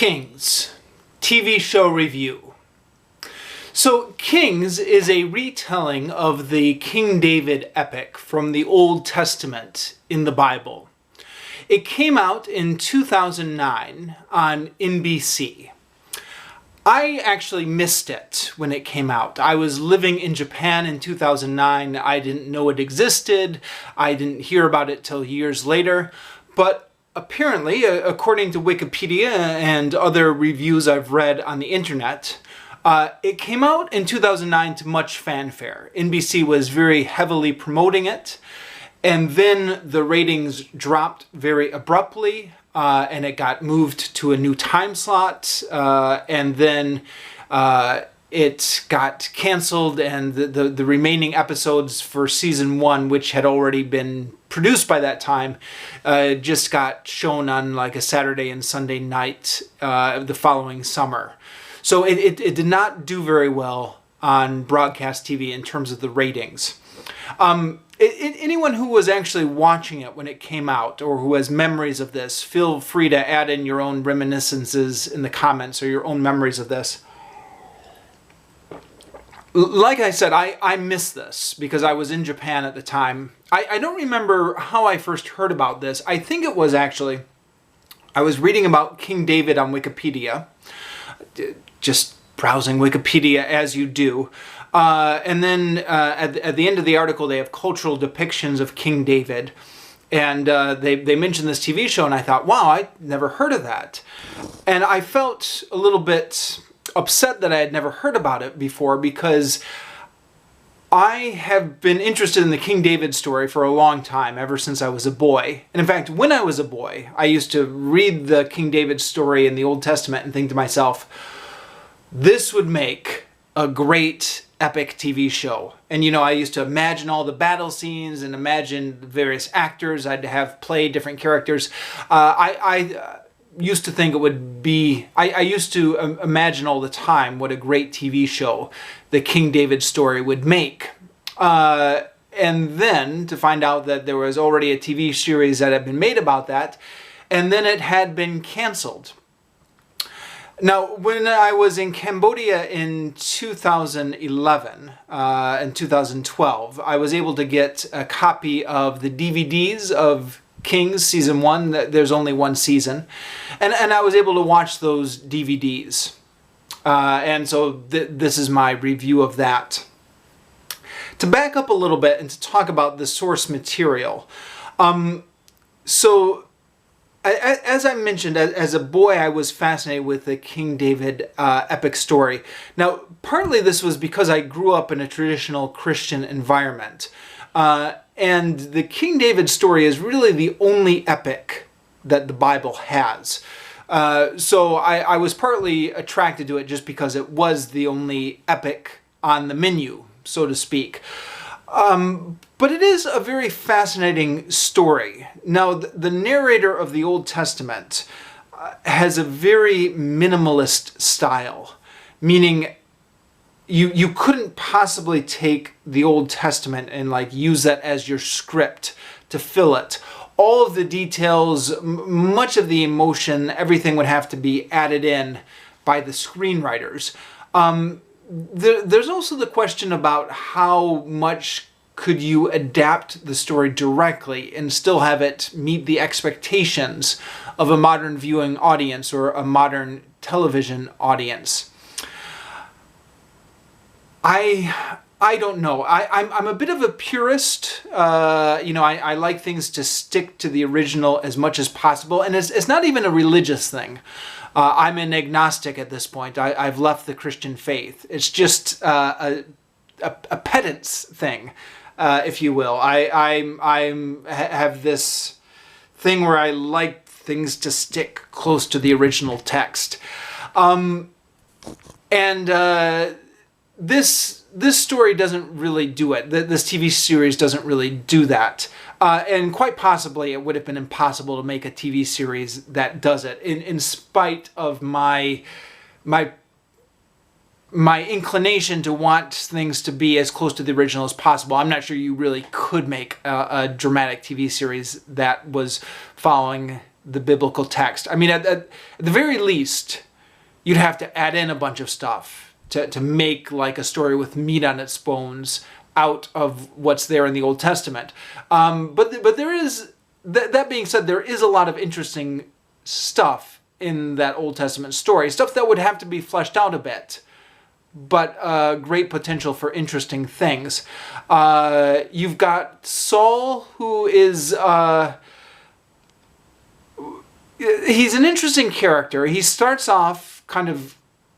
Kings, TV show review. So Kings is a retelling of the King David epic from the Old Testament in the Bible. It came out in 2009 on NBC. I actually missed it when it came out. I was living in Japan in 2009. I didn't know it existed. I didn't hear about it till years later. But apparently, according to Wikipedia and other reviews I've read on the internet, it came out in 2009 to much fanfare. NBC was very heavily promoting it, and then the ratings dropped very abruptly, and it got moved to a new time slot, and then it got canceled, and the remaining episodes for season 1, which had already been produced by that time, just got shown on like a Saturday and Sunday night the following summer. So it did not do very well on broadcast TV in terms of the ratings. Anyone who was actually watching it when it came out, or who has memories of this, feel free to add in your own reminiscences in the comments or your own memories of this. Like I said, I missed this because I was in Japan at the time. I don't remember how I first heard about this. I think it was actually, I was reading about King David on Wikipedia, just browsing Wikipedia as you do. And then at the end of the article, they have cultural depictions of King David. And they mentioned this TV show, and I thought, wow, I never heard of that. And I felt a little bit upset that I had never heard about it before, because I have been interested in the King David story for a long time, ever since I was a boy. And in fact, when I was a boy, I used to read the King David story in the Old Testament and think to myself, this would make a great epic TV show. And, you know, I used to imagine all the battle scenes and imagine various actors I'd have play different characters. I used to think it would be, I used to imagine all the time what a great TV show the King David story would make. And then to find out that there was already a TV series that had been made about that, and then it had been canceled. Now, when I was in Cambodia in 2011 and 2012, I was able to get a copy of the DVDs of Kings Season 1. There's only one season. And I was able to watch those DVDs. And so this is my review of that. To back up a little bit and to talk about the source material. As I mentioned, as a boy, I was fascinated with the King David epic story. Now, partly this was because I grew up in a traditional Christian environment. And the King David story is really the only epic that the Bible has. So I was partly attracted to it just because it was the only epic on the menu, so to speak. But it is a very fascinating story. Now, the narrator of the Old Testament has a very minimalist style, meaning you couldn't possibly take the Old Testament and like use that as your script to fill it. All of the details, much of the emotion, everything would have to be added in by the screenwriters. There's also the question about how much could you adapt the story directly and still have it meet the expectations of a modern viewing audience or a modern television audience. I don't know. I'm a bit of a purist. I like things to stick to the original as much as possible, and it's not even a religious thing. I'm an agnostic at this point. I've left the Christian faith. It's just a pedant's thing, if you will. I have this thing where I like things to stick close to the original text, This story doesn't really do it. This TV series doesn't really do that. And quite possibly it would have been impossible to make a TV series that does it, in spite of my inclination to want things to be as close to the original as possible. I'm not sure you really could make a dramatic TV series that was following the biblical text. I mean, at the very least, you'd have to add in a bunch of stuff to make like a story with meat on its bones out of what's there in the Old Testament. But there is, that being said, there is a lot of interesting stuff in that Old Testament story, stuff that would have to be fleshed out a bit, but great potential for interesting things. You've got Saul, who is... he's an interesting character. He starts off kind of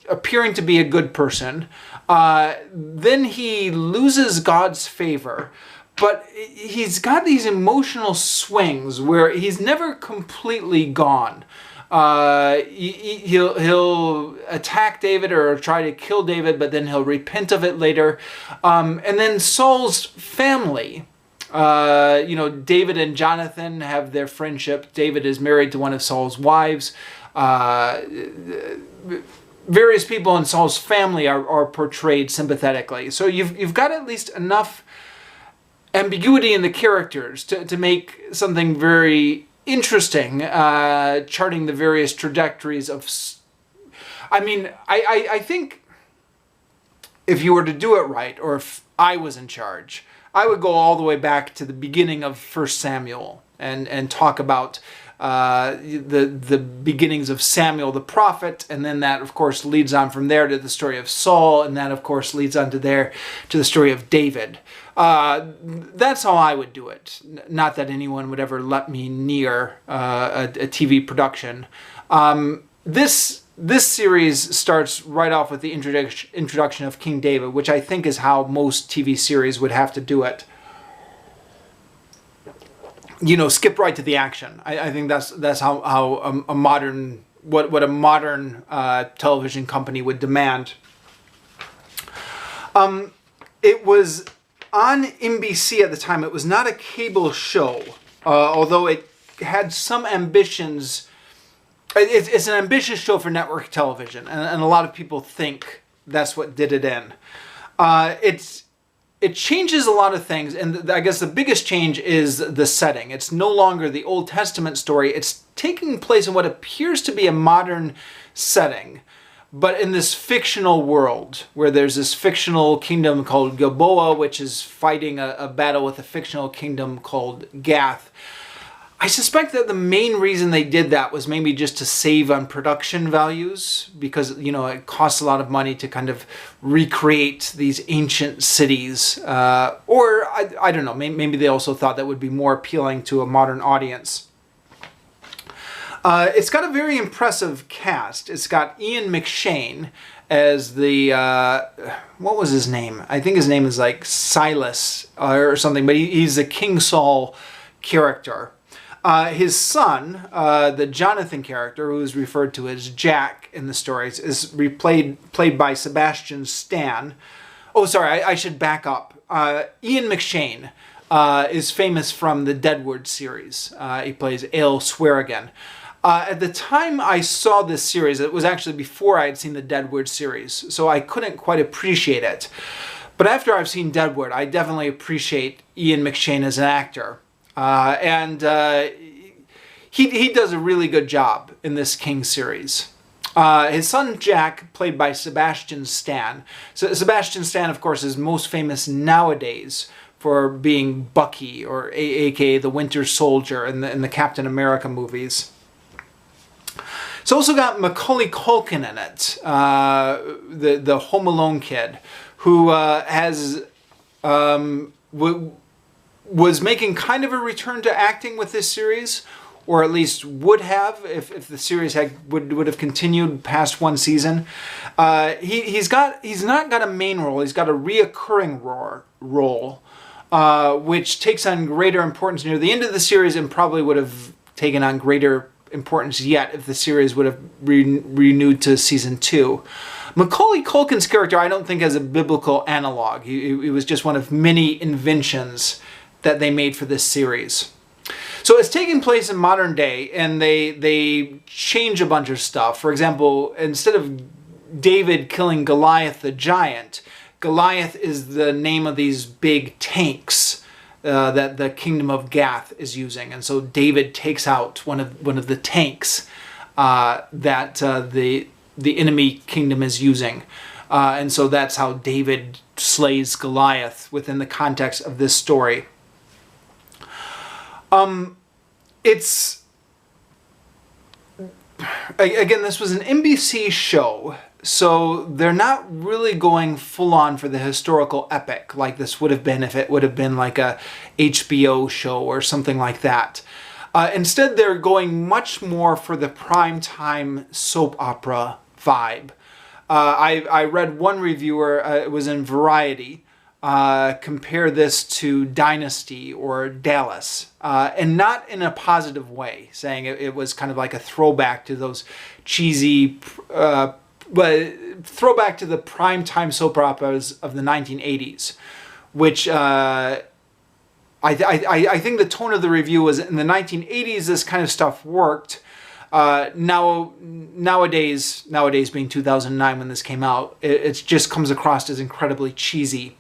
appearing to be a good person. Then he loses God's favor. But he's got these emotional swings where he's never completely gone. He'll attack David or try to kill David, but then he'll repent of it later. And then Saul's family. David and Jonathan have their friendship. David is married to one of Saul's wives. Various people in Saul's family are portrayed sympathetically. So you've got at least enough ambiguity in the characters to make something very interesting, charting the various trajectories of... I think if you were to do it right, or if I was in charge, I would go all the way back to the beginning of 1 Samuel and talk about the beginnings of Samuel the prophet, and then that of course leads on from there to the story of Saul, and that of course leads on to the story of David. That's how I would do it. Not that anyone would ever let me near a TV production. This series starts right off with the introduction of King David, which I think is how most TV series would have to do it. Skip right to the action. I think that's how a modern what a modern television company would demand. It was on NBC at the time. It was not a cable show, although it had some ambitions. It's an ambitious show for network television, and a lot of people think that's what did it in. It changes a lot of things, and I guess the biggest change is the setting. It's no longer the Old Testament story. It's taking place in what appears to be a modern setting, but in this fictional world where there's this fictional kingdom called Gilboa, which is fighting a battle with a fictional kingdom called Gath. I suspect that the main reason they did that was maybe just to save on production values, because, it costs a lot of money to kind of recreate these ancient cities. Or, I don't know, maybe they also thought that would be more appealing to a modern audience. It's got a very impressive cast. It's got Ian Mcshane as the, what was his name? I think his name is like Silas or something, but he's the King Saul character. His son, the Jonathan character, who is referred to as Jack in the stories, is played by Sebastian Stan. Oh, sorry, I should back up. Ian Mcshane is famous from the Deadwood series. He plays Ale Swearigan. At the time I saw this series, it was actually before I had seen the Deadwood series, so I couldn't quite appreciate it. But after I've seen Deadwood, I definitely appreciate Ian Mcshane as an actor. He does a really good job in this King series. His son Jack, played by Sebastian Stan. So Sebastian Stan, of course, is most famous nowadays for being Bucky, or aka the Winter Soldier in the Captain America movies. It's also got Macaulay Culkin in it, the Home Alone kid, who was making kind of a return to acting with this series, or at least would have if the series would have continued past one season. He's not got a main role. He's got a reoccurring role, which takes on greater importance near the end of the series, and probably would have taken on greater importance yet if the series would have renewed to season 2. Macaulay Culkin's character, I don't think, has a biblical analog. He was just one of many inventions that they made for this series. So it's taking place in modern day, and they change a bunch of stuff. For example, instead of David killing Goliath the giant, Goliath is the name of these big tanks that the kingdom of Gath is using, and so David takes out one of the tanks that the enemy kingdom is using, and so that's how David slays Goliath within the context of this story. It's again, this was an NBC show, so they're not really going full on for the historical epic like this would have been if it would have been like a HBO show or something like that. Instead, they're going much more for the primetime soap opera vibe. I read one reviewer, it was in Variety, compare this to Dynasty or Dallas, and not in a positive way, saying it was kind of like a throwback to those cheesy, throwback to the primetime soap operas of the 1980s, which I think the tone of the review was in the 1980s this kind of stuff worked. Nowadays being 2009 when this came out, it just comes across as incredibly cheesy.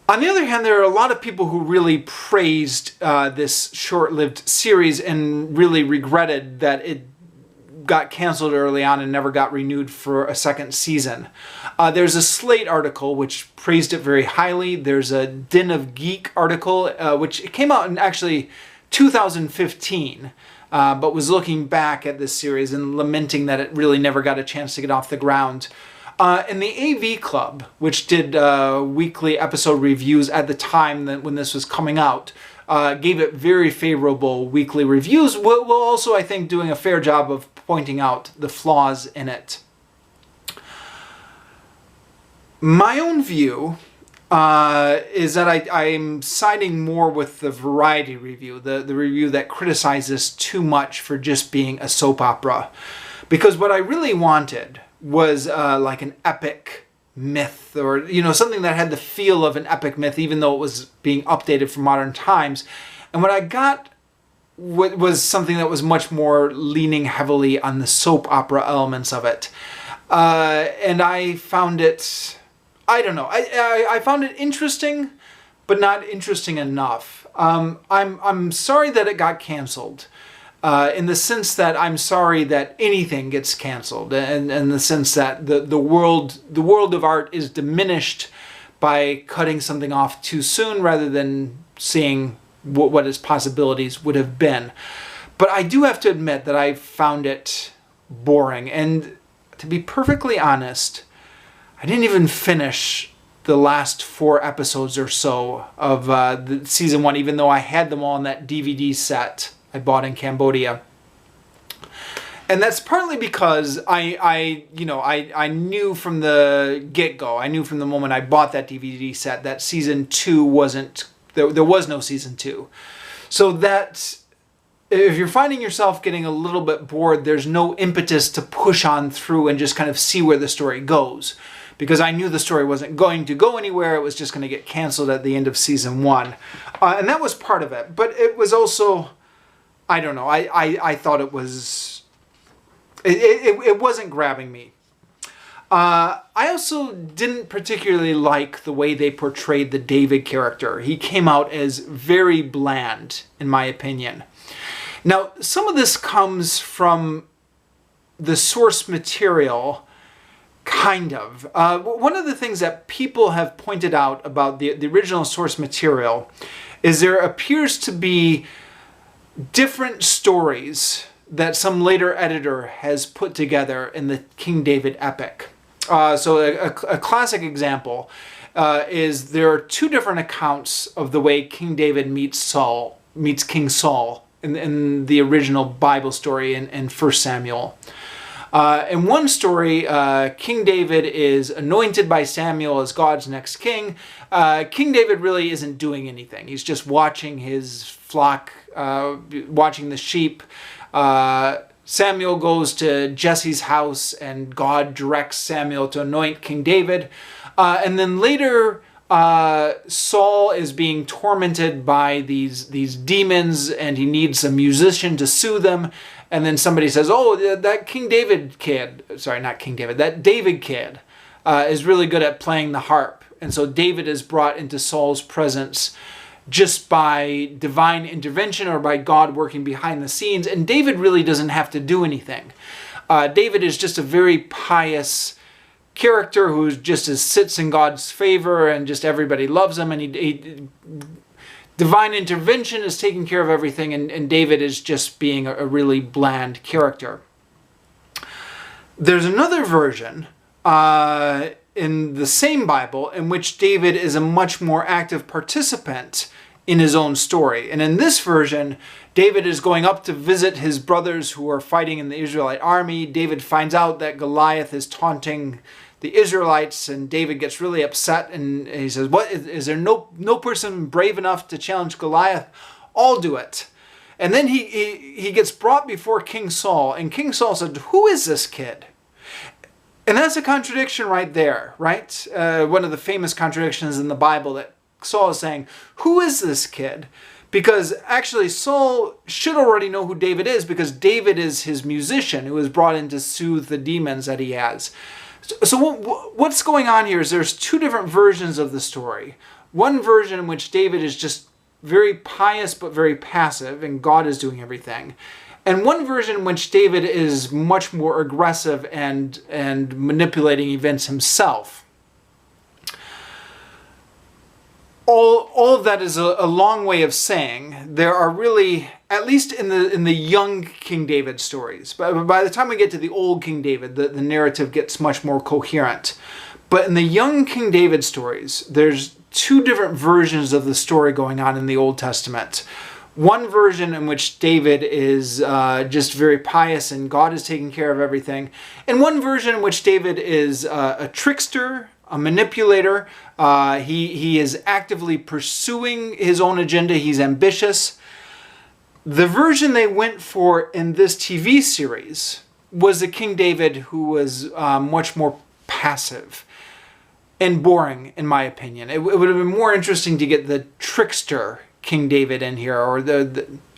On the other hand, there are a lot of people who really praised this short-lived series and really regretted that it got canceled early on and never got renewed for a second season. There's a Slate article which praised it very highly. There's a Den of Geek article which came out in actually 2015. But was looking back at this series and lamenting that it really never got a chance to get off the ground. And the AV Club, which did weekly episode reviews at the time that when this was coming out, gave it very favorable weekly reviews, while also, I think, doing a fair job of pointing out the flaws in it. My own view is that I'm siding more with the Variety review, the review that criticizes too much for just being a soap opera. Because what I really wanted was like an epic myth, or something that had the feel of an epic myth, even though it was being updated for modern times. And what I got was something that was much more leaning heavily on the soap opera elements of it. And I found it... I don't know. I found it interesting, but not interesting enough. I'm sorry that it got canceled, in the sense that I'm sorry that anything gets canceled, and in the sense that the world of art is diminished by cutting something off too soon rather than seeing what its possibilities would have been. But I do have to admit that I found it boring, and to be perfectly honest, I didn't even finish the last 4 episodes or so of the season 1, even though I had them all in that DVD set I bought in Cambodia. And that's partly because I knew from the get-go, I knew from the moment I bought that DVD set that season 2 wasn't, there was no season 2. So that, if you're finding yourself getting a little bit bored, there's no impetus to push on through and just kind of see where the story goes. Because I knew the story wasn't going to go anywhere, it was just going to get canceled at the end of season 1. And that was part of it. But it was also, I don't know, I thought it was, it wasn't grabbing me. I also didn't particularly like the way they portrayed the David character. He came out as very bland, in my opinion. Now, some of this comes from the source material. Kind of. One of the things that people have pointed out about the original source material is there appears to be different stories that some later editor has put together in the King David epic. So a classic example is there are 2 different accounts of the way King David meets King Saul in the original Bible story in 1 Samuel. In one story, King David is anointed by Samuel as God's next king. King David really isn't doing anything. He's just watching his flock, watching the sheep. Samuel goes to Jesse's house and God directs Samuel to anoint King David. And then later, Saul is being tormented by these demons and he needs a musician to soothe them. And then somebody says, oh, that David kid is really good at playing the harp. And so David is brought into Saul's presence just by divine intervention or by God working behind the scenes. And David really doesn't have to do anything. David is just a very pious character who just sits in God's favor, and just everybody loves him. And divine intervention is taking care of everything. And David is just being a really bland character. There's another version in the same Bible in which David is a much more active participant in his own story. And in this version, David is going up to visit his brothers who are fighting in the Israelite army. David finds out that Goliath is taunting the Israelites, and David gets really upset, and he says, "What is there no person brave enough to challenge Goliath? I'll do it." And then he gets brought before King Saul, and King Saul said, "Who is this kid?" And that's a contradiction right there, right? One of the famous contradictions in the Bible, that Saul is saying, "Who is this kid?" Because actually Saul should already know who David is, because David is his musician who is brought in to soothe the demons that he has. So what's going on here is there's two different versions of the story. One version in which David is just very pious but very passive, and God is doing everything. And one version in which David is much more aggressive and manipulating events himself. All of that is a long way of saying there are really, at least in the young King David stories, but by the time we get to the old King David, the narrative gets much more coherent. But in the young King David stories, there's two different versions of the story going on in the Old Testament. One version in which David is just very pious and God is taking care of everything. And one version in which David is a trickster, a manipulator. He is actively pursuing his own agenda. He's ambitious. The version they went for in this TV series was the King David who was much more passive and boring, in my opinion. It would have been more interesting to get the trickster King David in here, or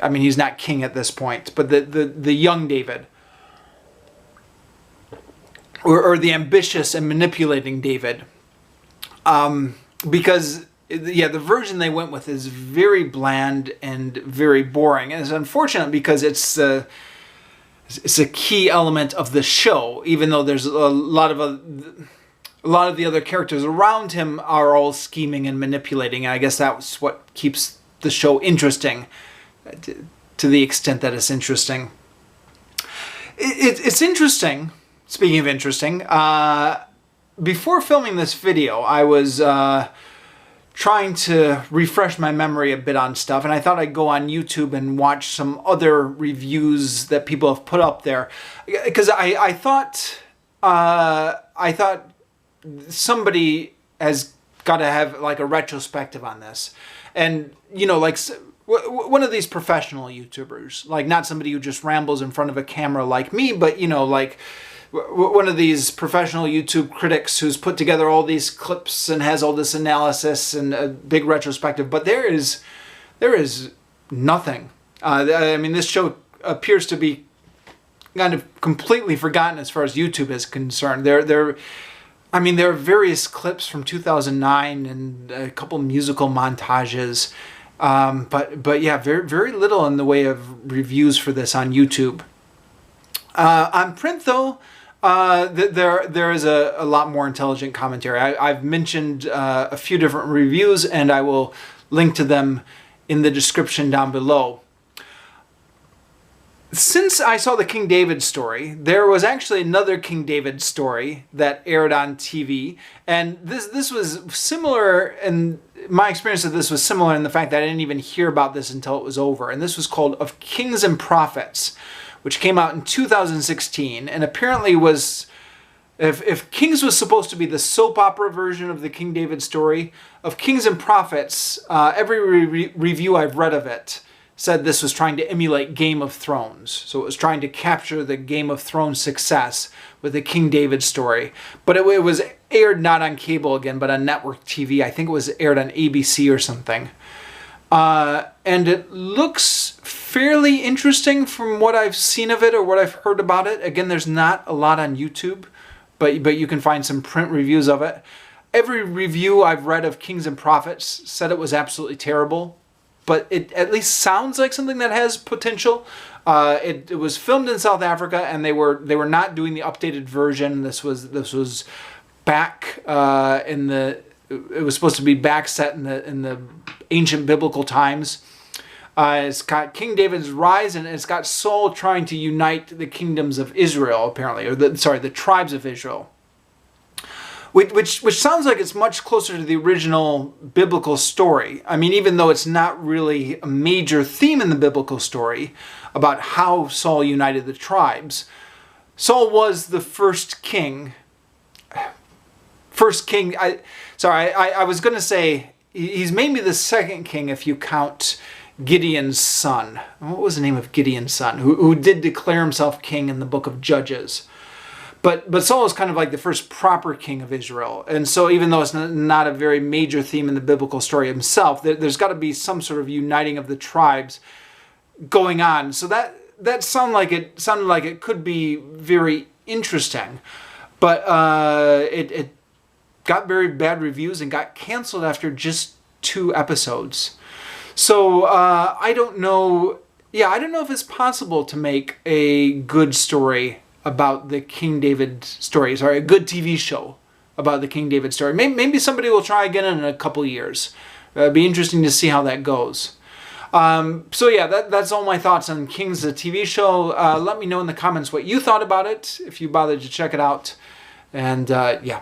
I mean, he's not king at this point, but the young David, or the ambitious and manipulating David, because the version they went with is very bland and very boring, and it's unfortunate because it's a key element of the show. Even though there's a lot of the other characters around him are all scheming and manipulating, and I guess that's what keeps the show interesting, to the extent that it's interesting. It's interesting, speaking of interesting, before filming this video, I was trying to refresh my memory a bit on stuff, and I thought I'd go on YouTube and watch some other reviews that people have put up there, because I thought somebody has got to have like a retrospective on this. And, you know, like one of these professional YouTubers, like not somebody who just rambles in front of a camera like me, but, you know, like one of these professional YouTube critics who's put together all these clips and has all this analysis and a big retrospective. But there is nothing. I mean, this show appears to be kind of completely forgotten as far as YouTube is concerned. There are various clips from 2009 and a couple musical montages, but yeah, very, very little in the way of reviews for this on YouTube. On print, though, there is a lot more intelligent commentary. I've mentioned a few different reviews, and I will link to them in the description down below. Since I saw the King David story, there was actually another King David story that aired on TV, and this was similar, and my experience of this was similar in the fact that I didn't even hear about this until it was over, and this was called Of Kings and Prophets, which came out in 2016, and apparently was, if Kings was supposed to be the soap opera version of the King David story, Of Kings and Prophets, every review I've read of it said this was trying to emulate Game of Thrones. So it was trying to capture the Game of Thrones success with the King David story. But it was aired not on cable again, but on network TV. I think it was aired on ABC or something. And it looks fairly interesting from what I've seen of it or what I've heard about it. Again, there's not a lot on YouTube, but you can find some print reviews of it. Every review I've read of Kings and Prophets said it was absolutely terrible, but it at least sounds like something that has potential. It was filmed in South Africa, and they were not doing the updated version. This was back in the. It was supposed to be back set in the ancient biblical times. It's got King David's rise, and it's got Saul trying to unite the kingdoms of Israel, apparently, or the tribes of Israel. Which sounds like it's much closer to the original biblical story. I mean, even though it's not really a major theme in the biblical story about how Saul united the tribes, Saul was the first king. I was going to say he's maybe the second king if you count Gideon's son. What was the name of Gideon's son? Who did declare himself king in the book of Judges. But Saul is kind of like the first proper king of Israel. And so even though it's not a very major theme in the biblical story himself, there's got to be some sort of uniting of the tribes going on. So that sounded like it could be very interesting. But it got very bad reviews and got canceled after just 2 episodes. So I don't know. Yeah, I don't know if it's possible to make a good story about the King David stories, or a good TV show about the King David story. Maybe somebody will try again in a couple years. It'd be interesting to see how that goes. So yeah, that's all my thoughts on Kings, the TV show. Let me know in the comments what you thought about it, if you bothered to check it out. And yeah.